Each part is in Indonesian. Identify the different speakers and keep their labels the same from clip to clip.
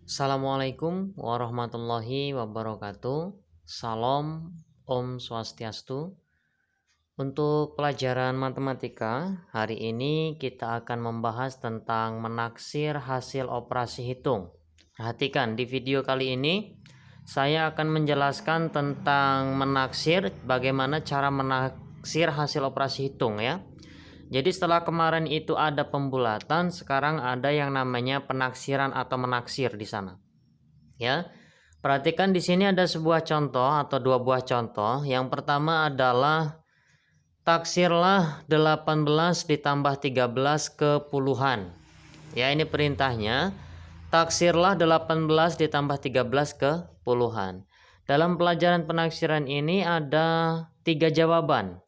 Speaker 1: Assalamualaikum warahmatullahi wabarakatuh. Salam Om Swastiastu. Untuk pelajaran matematika, hari ini kita akan membahas tentang menaksir hasil operasi hitung. Perhatikan, di video kali ini saya akan menjelaskan tentang menaksir, bagaimana cara menaksir hasil operasi hitung ya. Jadi setelah kemarin itu ada pembulatan, sekarang ada yang namanya penaksiran atau menaksir di sana. Ya. Perhatikan di sini ada sebuah contoh atau dua buah contoh. Yang pertama adalah taksirlah 18 ditambah 13 ke puluhan. Ya, ini perintahnya. Taksirlah 18 ditambah 13 ke puluhan. Dalam pelajaran penaksiran ini ada 3 jawaban.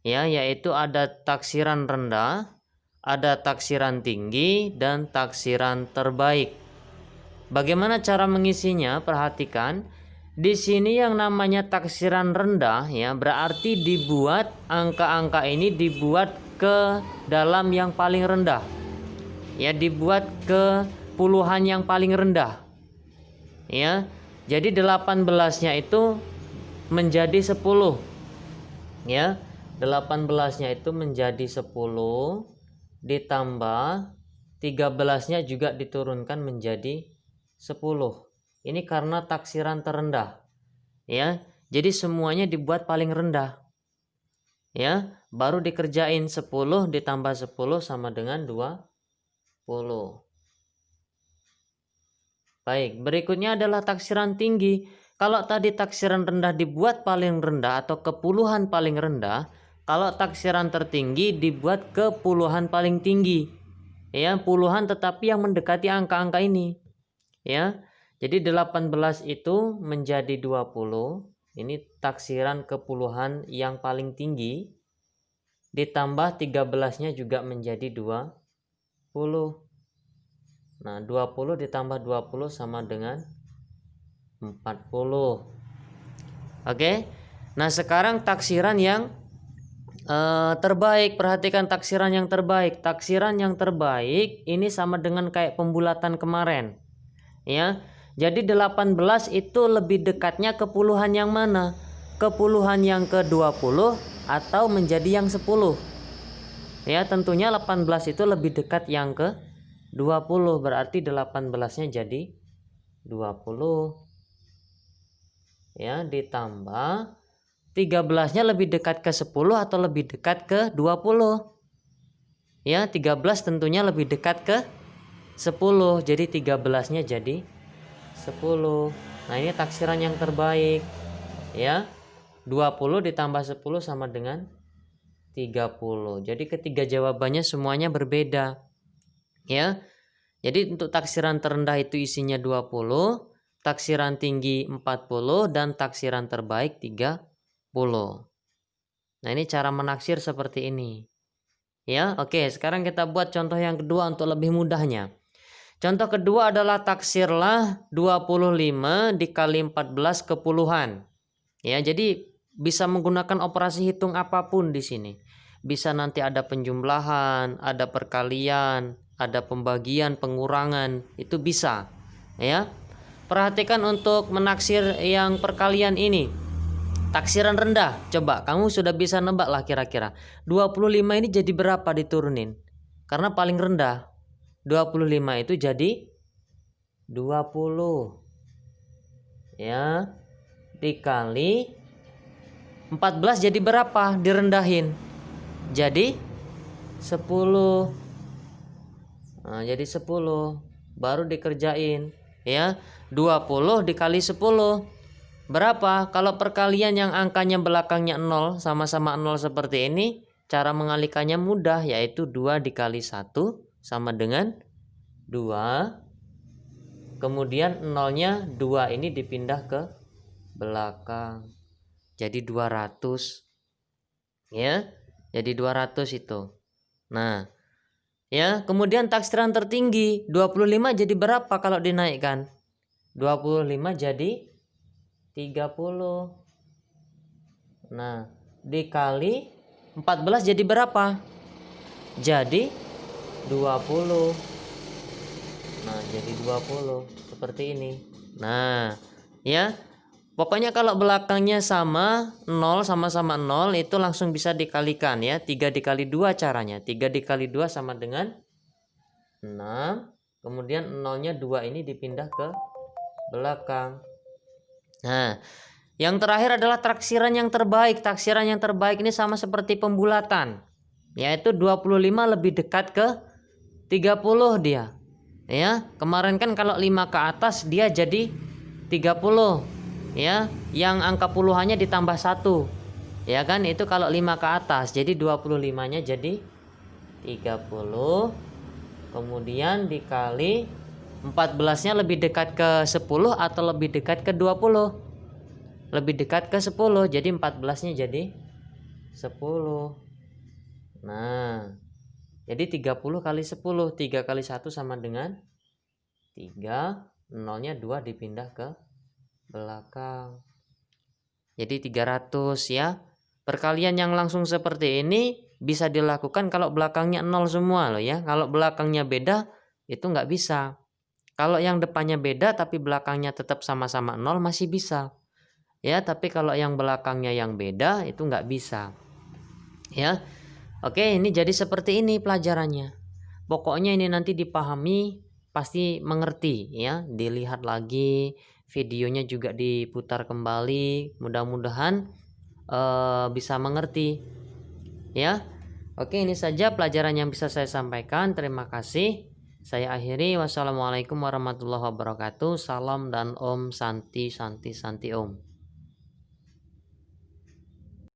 Speaker 1: Ya, yaitu ada taksiran rendah, ada taksiran tinggi, dan taksiran terbaik. Bagaimana cara mengisinya? Perhatikan. Di sini yang namanya taksiran rendah ya, berarti dibuat angka-angka ini dibuat ke dalam yang paling rendah. Ya, dibuat ke puluhan yang paling rendah. Ya. Jadi 18-nya itu menjadi 10. Ya. 18-nya itu menjadi 10 ditambah 13-nya juga diturunkan menjadi 10. Ini karena taksiran terendah. Ya. Jadi semuanya dibuat paling rendah. Ya, baru dikerjain 10 ditambah 10 sama dengan 20. Baik, berikutnya adalah taksiran tinggi. Kalau tadi taksiran rendah dibuat paling rendah atau ke puluhan paling rendah, kalau taksiran tertinggi dibuat ke puluhan paling tinggi. Ya, puluhan tetapi yang mendekati angka-angka ini. Ya. Jadi 18 itu menjadi 20. Ini taksiran ke puluhan yang paling tinggi. Ditambah 13-nya juga menjadi 20. Nah, 20 ditambah 20 sama dengan 40. Oke. Nah, sekarang taksiran yang terbaik. Perhatikan taksiran yang terbaik. Taksiran yang terbaik ini sama dengan kayak pembulatan kemarin. Ya. Jadi 18 itu lebih dekatnya ke puluhan yang mana? Ke puluhan yang ke-20 atau menjadi yang 10. Ya, tentunya 18 itu lebih dekat yang ke 20, berarti 18-nya jadi 20. Ya, ditambah 13-nya lebih dekat ke 10 atau lebih dekat ke 20. Ya, 13 tentunya lebih dekat ke 10. Jadi 13-nya jadi 10. Nah, ini taksiran yang terbaik. Ya. 20 ditambah 10 sama dengan 30. Jadi ketiga jawabannya semuanya berbeda. Ya. Jadi untuk taksiran terendah itu isinya 20, taksiran tinggi 40 dan taksiran terbaik 30. Nah, ini cara menaksir seperti ini. Ya, oke, sekarang kita buat contoh yang kedua untuk lebih mudahnya. Contoh kedua adalah taksirlah 25 dikali 14 ke puluhan. Ya, jadi bisa menggunakan operasi hitung apapun di sini. Bisa nanti ada penjumlahan, ada perkalian, ada pembagian, pengurangan, itu bisa. Ya. Perhatikan untuk menaksir yang perkalian ini. Taksiran rendah. Coba kamu sudah bisa nebak lah kira-kira. 25 ini jadi berapa diturunin? Karena paling rendah. 25 itu jadi 20. Ya. Dikali 14 jadi berapa? Direndahin. Jadi 10. Nah, jadi 10. Baru dikerjain. Ya. 20 dikali 10. Berapa? Kalau perkalian yang angkanya belakangnya 0, sama-sama 0 seperti ini, cara mengalikannya mudah, yaitu 2 dikali 1 sama dengan 2. Kemudian 0-nya 2 ini dipindah ke belakang. Jadi 200. Ya. Jadi 200 itu. Nah, ya, kemudian taksiran tertinggi 25 jadi berapa kalau dinaikkan? 25 jadi 30. Nah, dikali 14 jadi berapa? Jadi 20. Nah, jadi 20 seperti ini. Nah, ya. Pokoknya kalau belakangnya sama 0 sama-sama 0 itu langsung bisa dikalikan ya. 3 dikali 2 caranya. 3 dikali 2 sama dengan 6. Kemudian 0-nya 2 ini dipindah ke belakang. Nah, yang terakhir adalah taksiran yang terbaik. Taksiran yang terbaik ini sama seperti pembulatan. Yaitu 25 lebih dekat ke 30 dia. Ya, kemarin kan kalau 5 ke atas dia jadi 30. Ya, yang angka puluhannya ditambah 1. Ya kan, itu kalau 5 ke atas. Jadi 25-nya jadi 30. Kemudian dikali 14-nya lebih dekat ke 10 atau lebih dekat ke 20? Lebih dekat ke 10. Jadi 14-nya jadi 10. Nah, jadi 30 kali 10. 3 kali 1 sama dengan 3. 0-nya 2 dipindah ke belakang. Jadi 300 ya. Perkalian yang langsung seperti ini bisa dilakukan kalau belakangnya 0 semua loh ya. Kalau belakangnya beda itu nggak bisa. Kalau yang depannya beda tapi belakangnya tetap sama-sama 0 masih bisa. Ya, tapi kalau yang belakangnya yang beda itu nggak bisa. Ya. Oke, ini jadi seperti ini pelajarannya. Pokoknya ini nanti dipahami, pasti mengerti ya. Dilihat lagi, videonya juga diputar kembali. Mudah-mudahan bisa mengerti ya. Oke, ini saja pelajaran yang bisa saya sampaikan. Terima kasih. Saya akhiri. Wassalamualaikum warahmatullahi wabarakatuh. Salam dan Om Santi Santi Santi Om.